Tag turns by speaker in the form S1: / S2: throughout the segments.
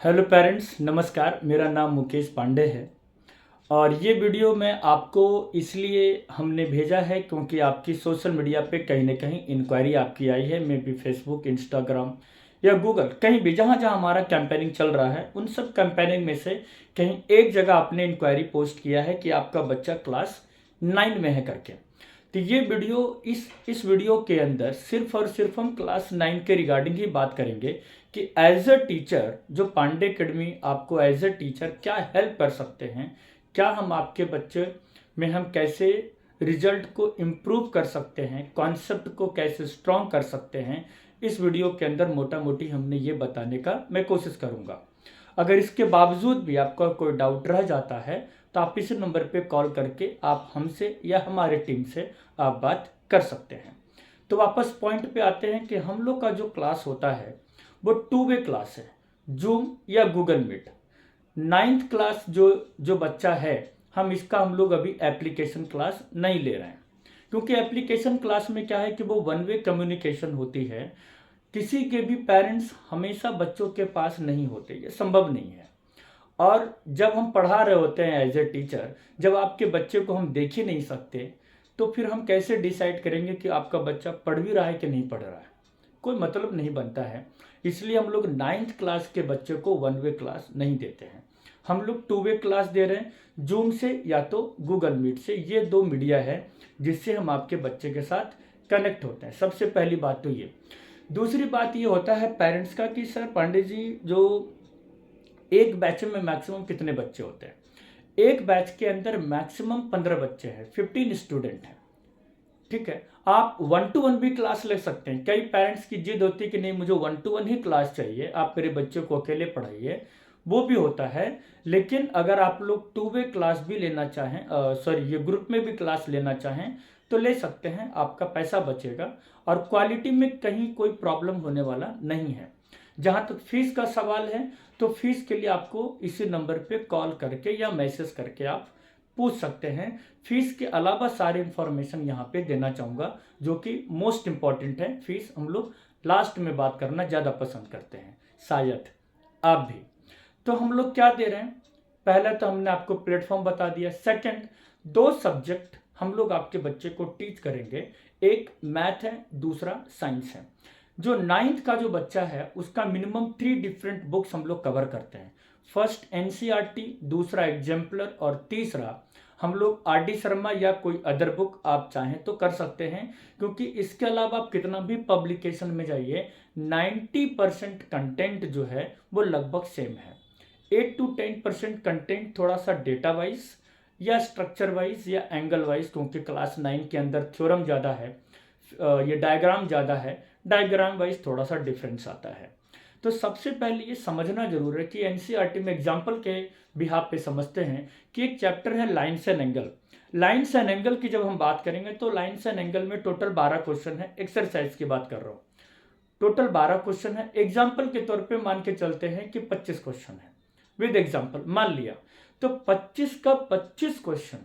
S1: Hello parents, नमस्कार। मेरा नाम मुकेश पांडे है और ये वीडियो मैं आपको इसलिए हमने भेजा है क्योंकि आपकी सोशल मीडिया पे कहीं ना कहीं इंक्वायरी आपकी आई है। मे बी फेसबुक, इंस्टाग्राम या गूगल, कहीं भी जहाँ जहाँ हमारा कैंपेनिंग चल रहा है उन सब कैंपेनिंग में से कहीं एक जगह आपने इंक्वायरी पोस्ट किया है कि आपका बच्चा क्लास 9 में है करके। तो ये वीडियो इस वीडियो के अंदर सिर्फ और सिर्फ हम क्लास 9 के रिगार्डिंग ही बात करेंगे कि एज अ टीचर जो पांडे एकेडमी आपको एज अ टीचर क्या हेल्प कर सकते हैं, क्या हम आपके बच्चे में हम कैसे रिजल्ट को इम्प्रूव कर सकते हैं, कॉन्सेप्ट को कैसे स्ट्रॉन्ग कर सकते हैं। इस वीडियो के अंदर मोटा मोटी हमने ये बताने का मैं कोशिश करूँगा। अगर इसके बावजूद भी आपका कोई डाउट रह जाता है तो आप इस नंबर पे कॉल करके आप हमसे या हमारे टीम से आप बात कर सकते हैं। तो वापस पॉइंट पे आते हैं कि हम लोग का जो क्लास होता है वो 2 वे क्लास है, जूम या गूगल मीट। 9th क्लास जो जो बच्चा है, हम लोग अभी एप्लीकेशन क्लास नहीं ले रहे हैं क्योंकि एप्लीकेशन क्लास में क्या है कि वो 1 वे कम्युनिकेशन होती है। किसी के भी पेरेंट्स हमेशा बच्चों के पास नहीं होते, ये संभव नहीं है। और जब हम पढ़ा रहे होते हैं एज ए टीचर, जब आपके बच्चे को हम देख ही नहीं सकते तो फिर हम कैसे डिसाइड करेंगे कि आपका बच्चा पढ़ भी रहा है कि नहीं पढ़ रहा है? कोई मतलब नहीं बनता है। इसलिए हम लोग 9th क्लास के बच्चे को 1 वे क्लास नहीं देते हैं। हम लोग 2 वे क्लास दे रहे हैं, जूम से या तो गूगल मीट से। ये 2 मीडिया है जिससे हम आपके बच्चे के साथ कनेक्ट होते हैं। सबसे पहली बात तो ये। दूसरी बात ये होता है पेरेंट्स का कि सर पांडे जी, जो एक बैच में मैक्सिमम कितने बच्चे होते हैं? एक बैच के अंदर मैक्सिमम 15 बच्चे हैं, 15 स्टूडेंट हैं। ठीक है, आप 1-to-1 भी क्लास ले सकते हैं। कई पेरेंट्स की जिद होती है कि नहीं, मुझे 1-to-1 ही क्लास चाहिए, आप मेरे बच्चे को अकेले पढ़ाइए, वो भी होता है। लेकिन अगर आप लोग 2 वे क्लास भी लेना चाहें, सॉरी ये ग्रुप में भी क्लास लेना चाहें तो ले सकते हैं, आपका पैसा बचेगा और क्वालिटी में कहीं कोई प्रॉब्लम होने वाला नहीं है। जहाँ तक फीस का सवाल है तो फीस के लिए आपको इसी नंबर पे कॉल करके या मैसेज करके आप पूछ सकते हैं। फीस के अलावा सारी इंफॉर्मेशन यहाँ पे देना चाहूँगा जो कि मोस्ट इम्पॉर्टेंट है। फीस हम लोग लास्ट में बात करना ज़्यादा पसंद करते हैं, शायद आप भी। तो हम लोग क्या दे रहे हैं? पहले तो हमने आपको प्लेटफॉर्म बता दिया। सेकंड, 2 सब्जेक्ट हम लोग आपके बच्चे को टीच करेंगे, एक मैथ है, दूसरा साइंस है। जो 9th का जो बच्चा है उसका मिनिमम 3 डिफरेंट बुक्स हम लोग कवर करते हैं। फर्स्ट एनसीईआरटी, दूसरा एग्जाम्पलर और तीसरा हम लोग आर डी शर्मा या कोई अदर बुक आप चाहें तो कर सकते हैं। क्योंकि इसके अलावा आप कितना भी पब्लिकेशन में जाइए, 90% कंटेंट जो है वो लगभग सेम है। 8 to 10% कंटेंट थोड़ा सा डेटा वाइज या स्ट्रक्चर वाइज या एंगल वाइज, क्योंकि क्लास 9 के अंदर थ्योरम ज़्यादा है, ये डायग्राम ज़्यादा है, डायग्राम वाइज थोड़ा सा डिफरेंस आता है। तो सबसे पहले ये समझना जरूर है कि एनसीईआरटी में एग्जाम्पल के बिहाफ पे समझते हैं कि एक चैप्टर है lines and angle. Lines and angle की जब हम बात करेंगे तो लाइन्स एंड एंगल में टोटल 12 क्वेश्चन है। एक्सरसाइज की बात कर रहा हूँ, टोटल 12 क्वेश्चन है। एग्जाम्पल के तौर पे मान के चलते हैं कि 25 क्वेश्चन है विद एग्जाम्पल मान लिया, तो 25 का 25 क्वेश्चन,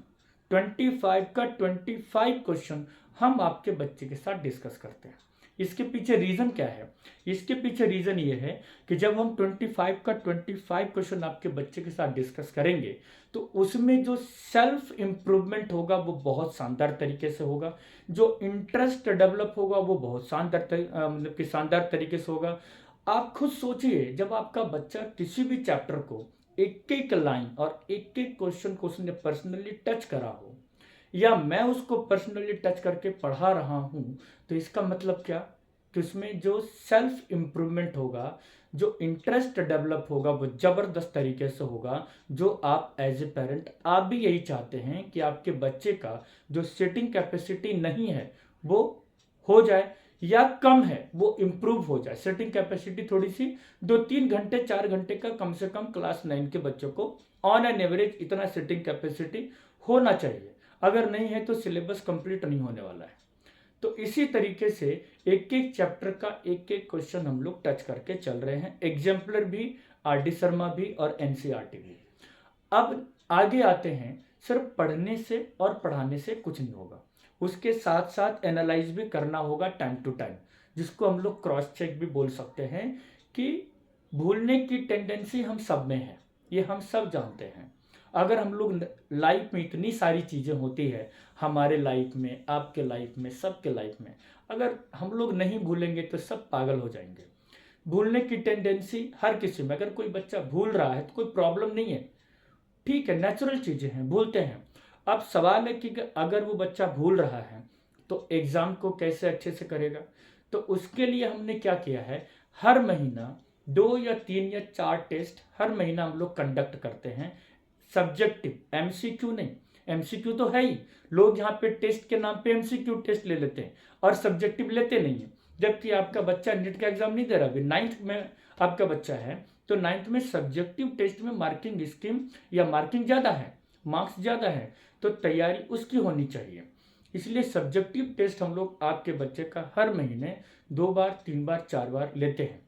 S1: 25 का 25 क्वेश्चन हम आपके बच्चे के साथ डिस्कस करते हैं। इसके पीछे रीज़न क्या है? इसके पीछे रीज़न ये है कि जब हम 25 का 25 क्वेश्चन आपके बच्चे के साथ डिस्कस करेंगे तो उसमें जो सेल्फ इम्प्रूवमेंट होगा वो बहुत शानदार तरीके से होगा, जो इंटरेस्ट डेवलप होगा वो बहुत मतलब कि शानदार तरीके से होगा। आप खुद सोचिए, जब आपका बच्चा किसी भी चैप्टर को एक एक लाइन और एक एक क्वेश्चन को उसने पर्सनली टच करा हो या मैं उसको पर्सनली टच करके पढ़ा रहा हूँ, तो इसका मतलब क्या कि उसमें जो सेल्फ इम्प्रूवमेंट होगा, जो इंटरेस्ट डेवलप होगा वो ज़बरदस्त तरीके से होगा। जो आप एज ए पेरेंट आप भी यही चाहते हैं कि आपके बच्चे का जो सिटिंग कैपेसिटी नहीं है वो हो जाए या कम है वो इम्प्रूव हो जाए। सिटिंग कैपेसिटी थोड़ी सी 2-3 घंटे 4 घंटे का कम से कम क्लास 9 के बच्चों को ऑन एन एवरेज इतना सिटिंग कैपेसिटी होना चाहिए। अगर नहीं है तो सिलेबस कंप्लीट नहीं होने वाला है। तो इसी तरीके से एक एक चैप्टर का एक एक क्वेश्चन हम लोग टच करके चल रहे हैं, एग्जाम्पलर भी, आर डी शर्मा भी और एनसीईआरटी भी। अब आगे आते हैं, सिर्फ पढ़ने से और पढ़ाने से कुछ नहीं होगा, उसके साथ साथ एनालाइज भी करना होगा टाइम टू टाइम, जिसको हम लोग क्रॉस चेक भी बोल सकते हैं कि भूलने की टेंडेंसी हम सब में है, ये हम सब जानते हैं। अगर हम लोग लाइफ में इतनी सारी चीज़ें होती है, हमारे लाइफ में, आपके लाइफ में, सबके लाइफ में, अगर हम लोग नहीं भूलेंगे तो सब पागल हो जाएंगे। भूलने की टेंडेंसी हर किसी में, अगर कोई बच्चा भूल रहा है तो कोई प्रॉब्लम नहीं है, ठीक है, नेचुरल चीज़ें हैं, भूलते हैं। अब सवाल है कि अगर वो बच्चा भूल रहा है तो एग्ज़ाम को कैसे अच्छे से करेगा। तो उसके लिए हमने क्या किया है, हर महीना 2 या 3 या 4 टेस्ट हर महीना हम लोग कंडक्ट करते हैं। सब्जेक्टिव, एमसीक्यू नहीं, एमसीक्यू तो है ही, लोग यहाँ पे टेस्ट के नाम पे एमसीक्यू टेस्ट ले लेते हैं और सब्जेक्टिव लेते नहीं है। जबकि आपका बच्चा नीट का एग्जाम नहीं दे रहा, अभी 9th में आपका बच्चा है, तो 9th में सब्जेक्टिव टेस्ट में मार्किंग स्कीम या मार्किंग ज़्यादा है, मार्क्स ज़्यादा है, तो तैयारी उसकी होनी चाहिए। इसलिए सब्जेक्टिव टेस्ट हम लोग आपके बच्चे का हर महीने 2 बार, 3 बार, 4 बार लेते हैं।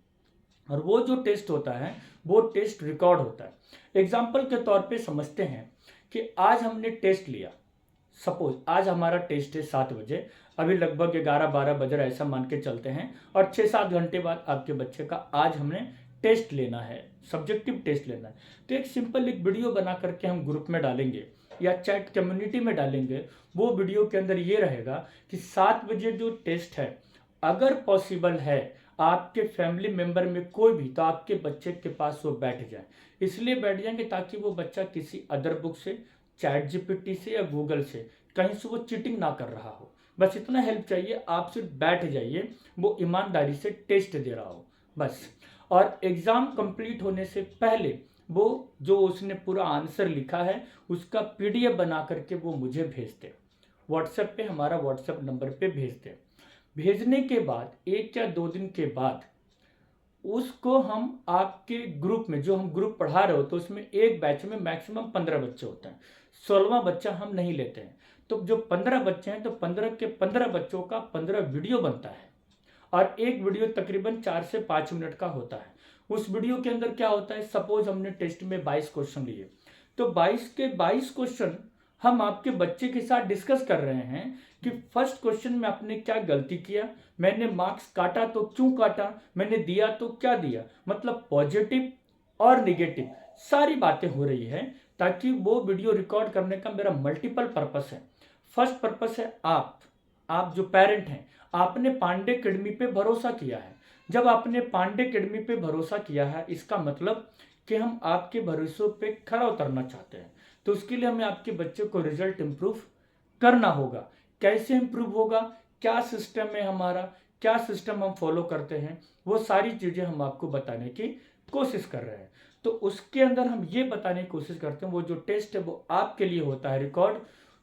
S1: और वो जो टेस्ट होता है वो टेस्ट रिकॉर्ड होता है। एग्जाम्पल के तौर पे समझते हैं कि आज हमने टेस्ट लिया, सपोज आज हमारा टेस्ट है 7 बजे, अभी लगभग 11-12 बज रहा है, ऐसा मान के चलते हैं, और 6-7 घंटे बाद आपके बच्चे का आज हमने टेस्ट लेना है, सब्जेक्टिव टेस्ट लेना है। तो एक सिंपल एक वीडियो बना करके हम ग्रुप में डालेंगे या चैट कम्युनिटी में डालेंगे। वो वीडियो के अंदर ये रहेगा कि 7 बजे जो टेस्ट है, अगर पॉसिबल है आपके फैमिली मेंबर में कोई भी, तो आपके बच्चे के पास वो बैठ जाए। इसलिए बैठ जाएंगे ताकि वो बच्चा किसी अदर बुक से, चैट जीपीटी से या गूगल से कहीं से वो चीटिंग ना कर रहा हो। बस इतना हेल्प चाहिए, आप सिर्फ बैठ जाइए, वो ईमानदारी से टेस्ट दे रहा हो बस। और एग्ज़ाम कंप्लीट होने से पहले वो जो उसने पूरा आंसर लिखा है उसका पीडीएफ बना करके वो मुझे भेज दे, व्हाट्सएप पे, हमारा व्हाट्सएप नंबर पे भेज दे। भेजने के बाद 1 या 2 दिन के बाद उसको हम आपके ग्रुप में, जो हम ग्रुप पढ़ा रहे हो, तो उसमें एक बैच में मैक्सिमम 15 बच्चे होते हैं, 16वां बच्चा हम नहीं लेते हैं। तो जो 15 बच्चे हैं तो 15 के 15 बच्चों का 15 वीडियो बनता है और एक वीडियो तकरीबन 4 से 5 मिनट का होता है। उस वीडियो के अंदर क्या होता है, सपोज हमने टेस्ट में 22 क्वेश्चन लिए, तो 22 के 22 क्वेश्चन हम आपके बच्चे के साथ डिस्कस कर रहे हैं कि फर्स्ट क्वेश्चन में आपने क्या गलती किया, मैंने मार्क्स काटा तो क्यों काटा, मैंने दिया तो क्या दिया, मतलब पॉजिटिव और निगेटिव सारी बातें हो रही है। ताकि वो वीडियो रिकॉर्ड करने का मेरा मल्टीपल पर्पस है। फर्स्ट पर्पस है आप जो पेरेंट हैं, आपने पांडे एकेडमी पे भरोसा किया है। जब आपने पांडे एकेडमी पे भरोसा किया है, इसका मतलब कि हम आपके भरोसे पे खरा उतरना चाहते हैं। तो उसके लिए हमें आपके बच्चे को रिजल्ट इम्प्रूव करना होगा। कैसे इम्प्रूव होगा, क्या सिस्टम है हमारा, क्या सिस्टम हम फॉलो करते हैं, वो सारी चीज़ें हम आपको बताने की कोशिश कर रहे हैं। तो उसके अंदर हम ये बताने की कोशिश करते हैं, वो जो टेस्ट है वो आपके लिए होता है रिकॉर्ड,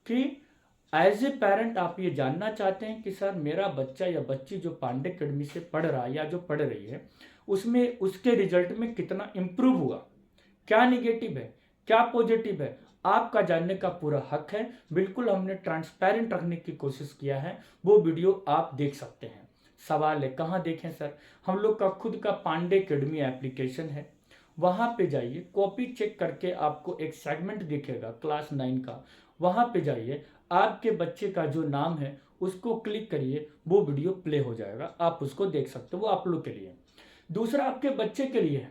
S1: कि एज ए पेरेंट आप ये जानना चाहते हैं कि सर मेरा बच्चा या बच्ची जो पांडे एकेडमी से पढ़ रहा है या जो पढ़ रही है, उसमें उसके रिजल्ट में कितना इम्प्रूव हुआ, क्या निगेटिव है, क्या पॉजिटिव है, आपका जानने का पूरा हक है। बिल्कुल हमने ट्रांसपेरेंट रखने की कोशिश किया है। वो वीडियो आप देख सकते हैं। सवाल है कहाँ देखें सर, हम लोग का खुद का पांडे एकेडमी एप्लीकेशन है, वहाँ पे जाइए, कॉपी चेक करके आपको एक सेगमेंट दिखेगा क्लास 9 का, वहाँ पे जाइए, आपके बच्चे का जो नाम है उसको क्लिक करिए, वो वीडियो प्ले हो जाएगा, आप उसको देख सकते हो, वो आप लोग के लिए। दूसरा आपके बच्चे के लिए है,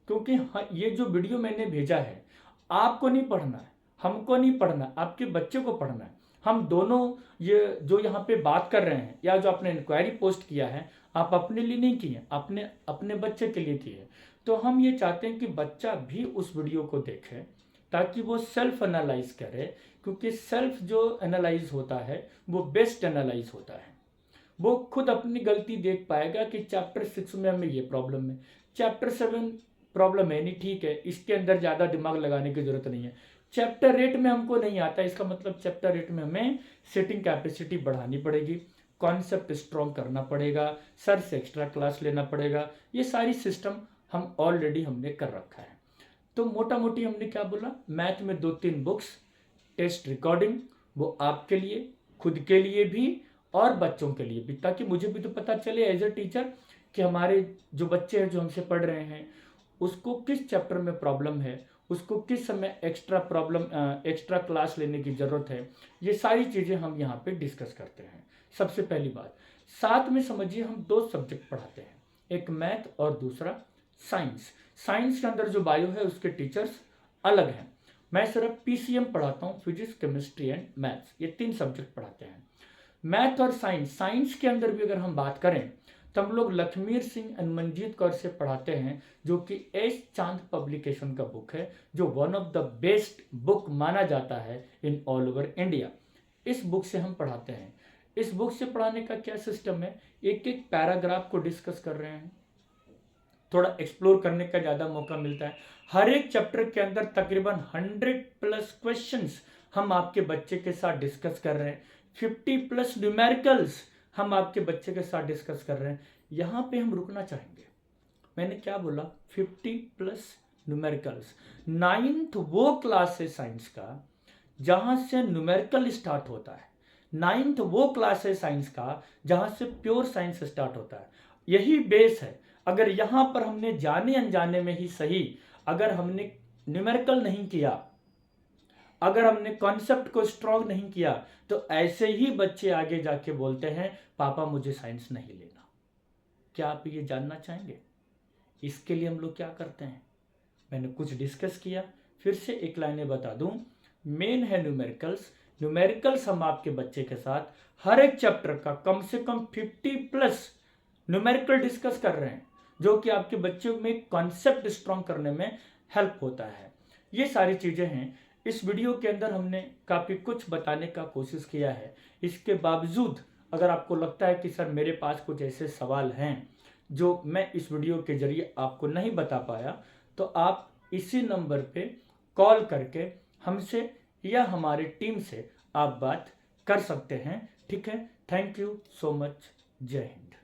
S1: क्योंकि ये जो वीडियो मैंने भेजा है आपको नहीं पढ़ना है, हमको नहीं पढ़ना, आपके बच्चे को पढ़ना है। हम दोनों ये जो यहाँ पे बात कर रहे हैं या जो आपने इंक्वायरी पोस्ट किया है, आप अपने लिए नहीं किए, आपने अपने बच्चे के लिए किए। तो हम ये चाहते हैं कि बच्चा भी उस वीडियो को देखे ताकि वो सेल्फ एनालाइज करे, क्योंकि सेल्फ जो एनालाइज होता है वो बेस्ट एनालाइज होता है। वो खुद अपनी गलती देख पाएगा कि चैप्टर 6 में हमें ये प्रॉब्लम है, चैप्टर 7 प्रॉब्लम है नहीं, ठीक है, इसके अंदर ज़्यादा दिमाग लगाने की जरूरत नहीं है। चैप्टर 8 में हमको नहीं आता, इसका मतलब चैप्टर 8 में हमें सिटिंग कैपेसिटी बढ़ानी पड़ेगी, कॉन्सेप्ट स्ट्रॉन्ग करना पड़ेगा, सर से एक्स्ट्रा क्लास लेना पड़ेगा। ये सारी सिस्टम हम ऑलरेडी हमने कर रखा है। तो मोटा मोटी हमने क्या बोला, मैथ में 2-3 बुक्स, टेस्ट रिकॉर्डिंग, वो आपके लिए, खुद के लिए भी और बच्चों के लिए भी, ताकि मुझे भी तो पता चले एज ए टीचर कि हमारे जो बच्चे हैं जो हमसे पढ़ रहे हैं उसको किस चैप्टर में प्रॉब्लम है, उसको किस समय एक्स्ट्रा क्लास लेने की ज़रूरत है। ये सारी चीज़ें हम यहाँ पे डिस्कस करते हैं। सबसे पहली बात, साथ में समझिए हम 2 सब्जेक्ट पढ़ाते हैं, एक मैथ और दूसरा साइंस, साइंस के अंदर जो बायो है उसके टीचर्स अलग हैं। मैं सिर्फ पीसीएम पढ़ाता हूँ, फिजिक्स, केमिस्ट्री एंड मैथ्स, ये 3 सब्जेक्ट पढ़ाते हैं। मैथ और साइंस, साइंस के अंदर भी अगर हम बात करें तो हम लोग लखमीर सिंह एंड मंजीत कौर से पढ़ाते हैं, जो कि एस चांद पब्लिकेशन का बुक है, जो one of the best book माना जाता है इन ऑल ओवर इंडिया। इस बुक से हम पढ़ाते हैं। इस बुक से पढ़ाने का क्या सिस्टम है, एक एक पैराग्राफ को डिस्कस कर रहे हैं, थोड़ा एक्सप्लोर करने का ज़्यादा मौका मिलता है। हर एक चैप्टर के अंदर तकरीबन 100+ क्वेश्चंस हम आपके बच्चे के साथ डिस्कस कर रहे हैं। 50+ न्यूमेरिकल्स हम आपके बच्चे के साथ डिस्कस कर रहे हैं। यहाँ पे हम रुकना चाहेंगे। मैंने क्या बोला, 50+ न्यूमेरिकल्स। 9th वो क्लास है साइंस का जहाँ से न्यूमेरिकल स्टार्ट होता है। 9th वो क्लास है साइंस का जहाँ से प्योर साइंस स्टार्ट होता है। यही बेस है। अगर यहाँ पर हमने जाने अनजाने में ही सही, अगर हमने न्यूमेरिकल नहीं किया, अगर हमने कॉन्सेप्ट को स्ट्रॉन्ग नहीं किया, तो ऐसे ही बच्चे आगे जाके बोलते हैं पापा मुझे साइंस नहीं लेना। क्या आप ये जानना चाहेंगे? इसके लिए हम लोग क्या करते हैं, मैंने कुछ डिस्कस किया, फिर से एक लाइनें बता दूं। मेन है न्यूमेरिकल्स। न्यूमेरिकल्स हम आपके बच्चे के साथ हर एक चैप्टर का कम से कम 50+ न्यूमेरिकल डिस्कस कर रहे हैं, जो कि आपके बच्चों में कॉन्सेप्ट स्ट्रॉन्ग करने में हेल्प होता है। ये सारी चीज़ें हैं। इस वीडियो के अंदर हमने काफ़ी कुछ बताने का कोशिश किया है। इसके बावजूद अगर आपको लगता है कि सर मेरे पास कुछ ऐसे सवाल हैं जो मैं इस वीडियो के जरिए आपको नहीं बता पाया, तो आप इसी नंबर पे कॉल करके हमसे या हमारी टीम से आप बात कर सकते हैं। ठीक है, थैंक यू सो मच। जय हिंद।